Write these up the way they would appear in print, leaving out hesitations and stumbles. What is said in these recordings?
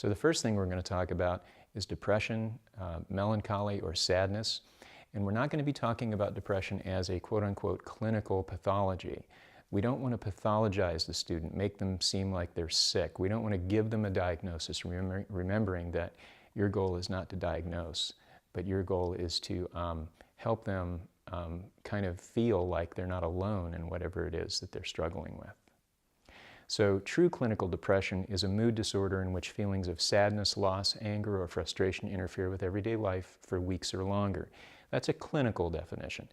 So the first thing we're going to talk about is depression, melancholy, or sadness. And we're not going to be talking about depression as a quote-unquote clinical pathology. We don't want to pathologize the student, make them seem like they're sick. We don't want to give them a diagnosis, remembering that your goal is not to diagnose, but your goal is to help them kind of feel like they're not alone in whatever it is that they're struggling with. So true clinical depression is a mood disorder in which feelings of sadness, loss, anger, or frustration interfere with everyday life for weeks or longer. That's a clinical definition.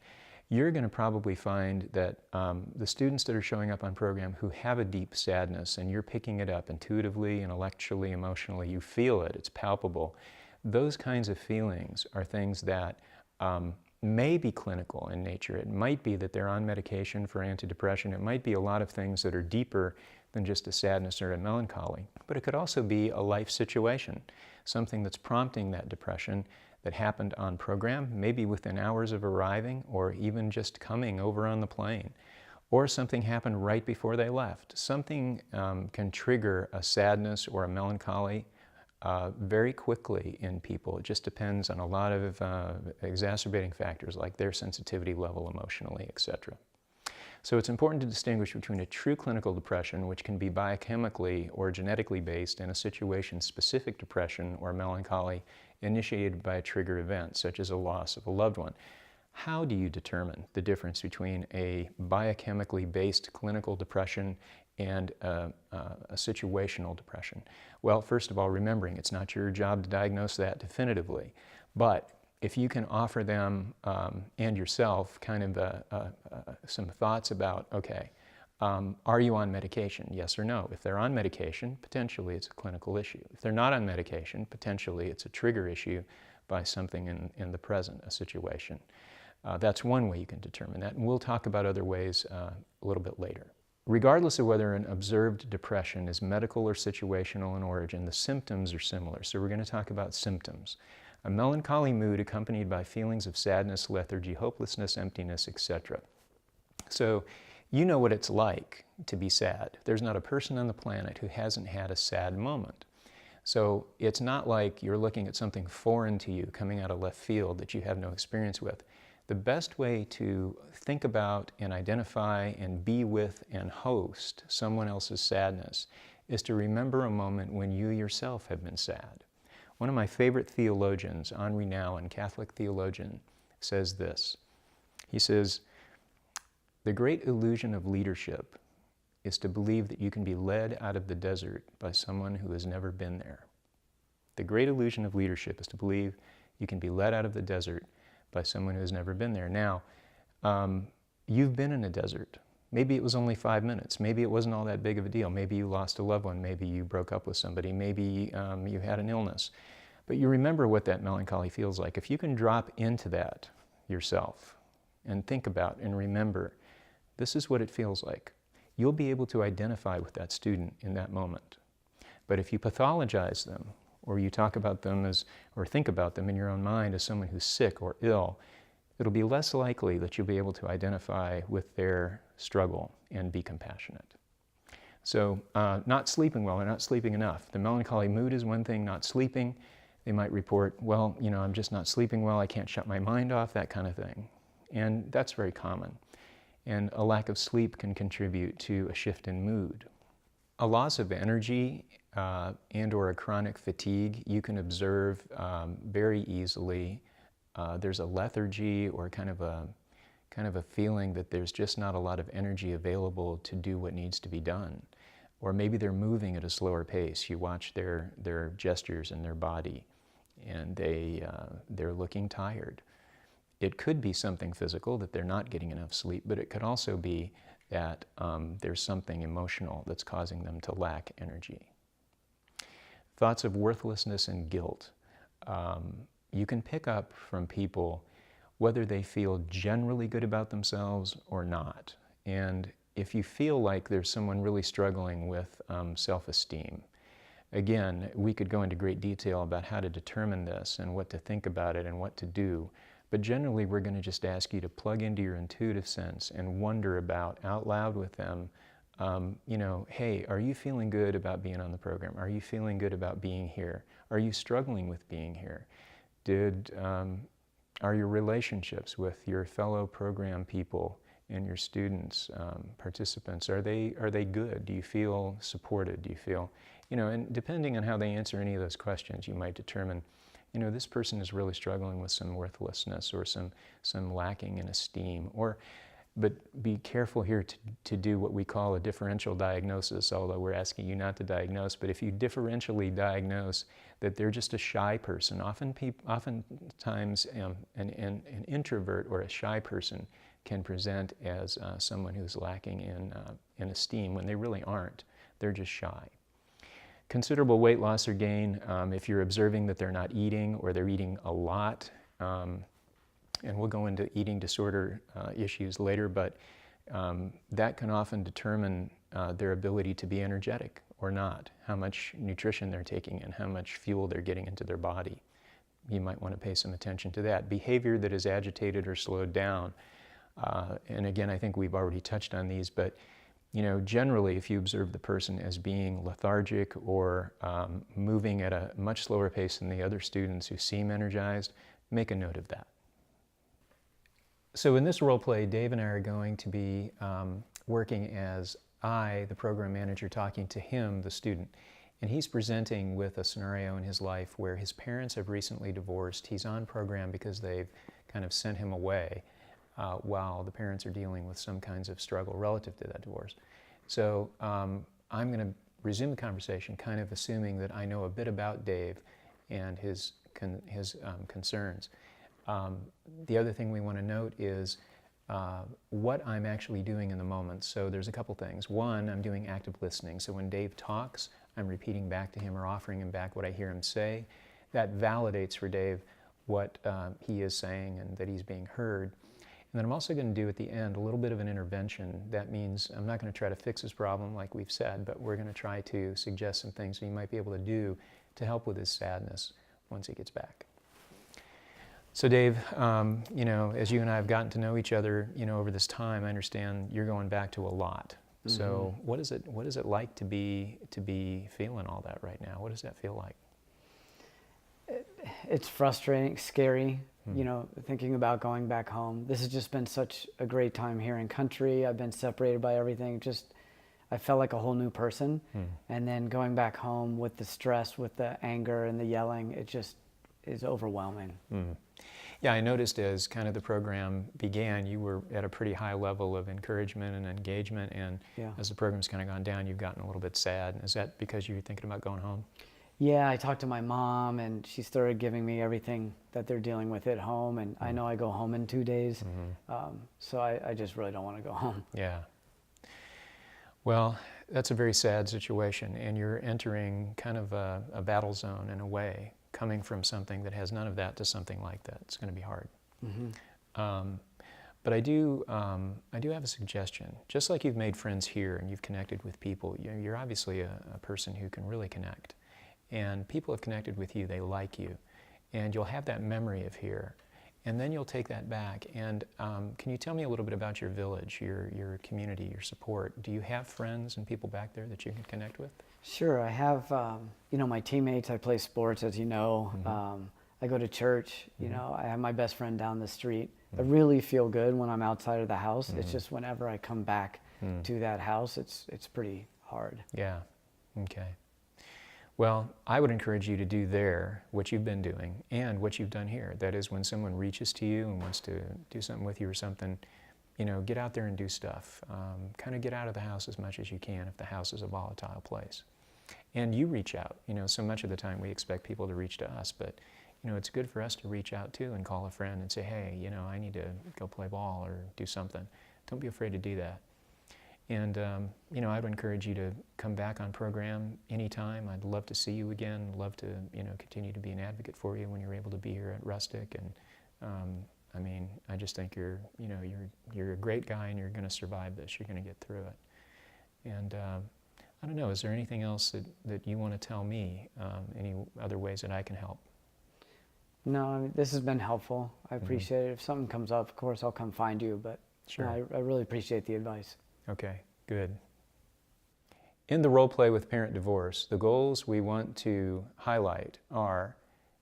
You're going to probably find that the students that are showing up on program who have a deep sadness, and you're picking it up intuitively, intellectually, emotionally, you feel it, it's palpable. Those kinds of feelings are things that may be clinical in nature. It might be that they're on medication for antidepressant. It might be a lot of things that are deeper than just a sadness or a melancholy. But it could also be a life situation, something that's prompting that depression that happened on program, maybe within hours of arriving, or even just coming over on the plane. Or something happened right before they left. Something can trigger a sadness or a melancholy very quickly in people. It just depends on a lot of exacerbating factors like their sensitivity level emotionally, etc. So it's important to distinguish between a true clinical depression, which can be biochemically or genetically based, and a situation-specific depression or melancholy initiated by a trigger event, such as a loss of a loved one. How do you determine the difference between a biochemically based clinical depression and a situational depression? Well, first of all, remembering it's not your job to diagnose that definitively, but if you can offer them and yourself kind of some thoughts about, okay, are you on medication? Yes or no. If they're on medication, potentially it's a clinical issue. If they're not on medication, potentially it's a trigger issue by something in the present, a situation. That's one way you can determine that, and we'll talk about other ways a little bit later. Regardless of whether an observed depression is medical or situational in origin, the symptoms are similar. So we're going to talk about symptoms. A melancholy mood accompanied by feelings of sadness, lethargy, hopelessness, emptiness, etc. So you know what it's like to be sad. There's not a person on the planet who hasn't had a sad moment. So it's not like you're looking at something foreign to you coming out of left field that you have no experience with. The best way to think about and identify and be with and host someone else's sadness is to remember a moment when you yourself have been sad. One of my favorite theologians, Henri Nouwen, Catholic theologian, says this. He says, "The great illusion of leadership is to believe that you can be led out of the desert by someone who has never been there." The great illusion of leadership is to believe you can be led out of the desert by someone who has never been there. Now, you've been in a desert. Maybe it was only 5 minutes. Maybe it wasn't all that big of a deal. Maybe you lost a loved one. Maybe you broke up with somebody. Maybe you had an illness. But you remember what that melancholy feels like. If you can drop into that yourself and think about and remember, this is what it feels like, you'll be able to identify with that student in that moment. But if you pathologize them, or you talk about them as, or think about them in your own mind as someone who's sick or ill, it'll be less likely that you'll be able to identify with their struggle and be compassionate. So not sleeping well or not sleeping enough. The melancholy mood is one thing, not sleeping. They might report, well, you know, I'm just not sleeping well, I can't shut my mind off, that kind of thing. And that's very common. And a lack of sleep can contribute to a shift in mood. A loss of energy and or a chronic fatigue you can observe very easily. There's a lethargy or kind of a feeling that there's just not a lot of energy available to do what needs to be done. Or maybe they're moving at a slower pace. You watch their gestures in their body and they're looking tired. It could be something physical, that they're not getting enough sleep, but it could also be that there's something emotional that's causing them to lack energy. Thoughts of worthlessness and guilt. You can pick up from people whether they feel generally good about themselves or not. And if you feel like there's someone really struggling with self-esteem, again, we could go into great detail about how to determine this and what to think about it and what to do. But generally, we're going to just ask you to plug into your intuitive sense and wonder about out loud with them You know, hey, are you feeling good about being on the program? Are you feeling good about being here? Are you struggling with being here? Are your relationships with your fellow program people and your students, participants, are they good? Do you feel supported? Do you feel, you know, and depending on how they answer any of those questions, you might determine, you know, this person is really struggling with some worthlessness or some lacking in esteem. But be careful here to do what we call a differential diagnosis, although we're asking you not to diagnose. But if you differentially diagnose that they're just a shy person, oftentimes an introvert or a shy person can present as someone who's lacking in esteem when they really aren't. They're just shy. Considerable weight loss or gain, if you're observing that they're not eating or they're eating a lot, and we'll go into eating disorder issues later, but that can often determine their ability to be energetic or not, how much nutrition they're taking and how much fuel they're getting into their body. You might want to pay some attention to that. Behavior that is agitated or slowed down. And again, I think we've already touched on these, but you know, generally, if you observe the person as being lethargic or moving at a much slower pace than the other students who seem energized, make a note of that. So in this role play, Dave and I are going to be working as I, the program manager, talking to him, the student. And he's presenting with a scenario in his life where his parents have recently divorced. He's on program because they've kind of sent him away while the parents are dealing with some kinds of struggle relative to that divorce. So I'm going to resume the conversation, kind of assuming that I know a bit about Dave and his concerns. The other thing we want to note is what I'm actually doing in the moment. So there's a couple things. One, I'm doing active listening. So when Dave talks, I'm repeating back to him or offering him back what I hear him say. That validates for Dave what he is saying and that he's being heard. And then I'm also going to do at the end a little bit of an intervention. That means I'm not going to try to fix his problem like we've said, but we're going to try to suggest some things he might be able to do to help with his sadness once he gets back. So Dave, you know, as you and I have gotten to know each other, you know, over this time, I understand you're going back to a lot. Mm-hmm. So what is it like to be feeling all that right now? What does that feel like? It's frustrating, scary, you know, thinking about going back home. This has just been such a great time here in country. I've been separated by everything. Just, I felt like a whole new person. And then going back home with the stress, with the anger and the yelling, it just is overwhelming. Yeah, I noticed as kind of the program began, you were at a pretty high level of encouragement and engagement, and as the program's kind of gone down, you've gotten a little bit sad. Is that because you're thinking about going home? Yeah, I talked to my mom, and she started giving me everything that they're dealing with at home, and I know I go home in 2 days, so I just really don't want to go home. Yeah. Well, that's a very sad situation, and you're entering kind of a battle zone in a way, coming from something that has none of that to something like that. It's going to be hard. But I do have a suggestion. Just like you've made friends here and you've connected with people, you're obviously a person who can really connect. And people have connected with you, they like you. And you'll have that memory of here. And then you'll take that back. And can you tell me a little bit about your village, your community, your support? Do you have friends and people back there that you can connect with? Sure, I have, you know, my teammates. I play sports, as you know. I go to church. You know, I have my best friend down the street. I really feel good when I'm outside of the house. It's just whenever I come back to that house, it's pretty hard. Yeah, okay. Well, I would encourage you to do there what you've been doing and what you've done here. That is, when someone reaches to you and wants to do something with you or something, you know, get out there and do stuff. Kind of get out of the house as much as you can if the house is a volatile place. And you reach out. You know, so much of the time we expect people to reach to us, but you know, it's good for us to reach out too and call a friend and say, hey, you know, I need to go play ball or do something. Don't be afraid to do that. And, you know, I would encourage you to come back on program anytime. I'd love to see you again, love to, you know, continue to be an advocate for you when you're able to be here at Rustic. And, I mean, I just think you're a great guy and you're going to survive this. You're going to get through it. And I don't know, is there anything else that you want to tell me, any other ways that I can help? No, I mean, this has been helpful. I appreciate it. If something comes up, of course, I'll come find you. But sure. I really appreciate the advice. Okay, good. In the role play with parent divorce, the goals we want to highlight are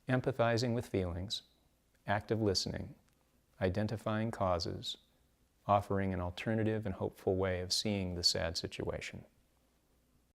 empathizing with feelings, active listening, identifying causes, offering an alternative and hopeful way of seeing the sad situation.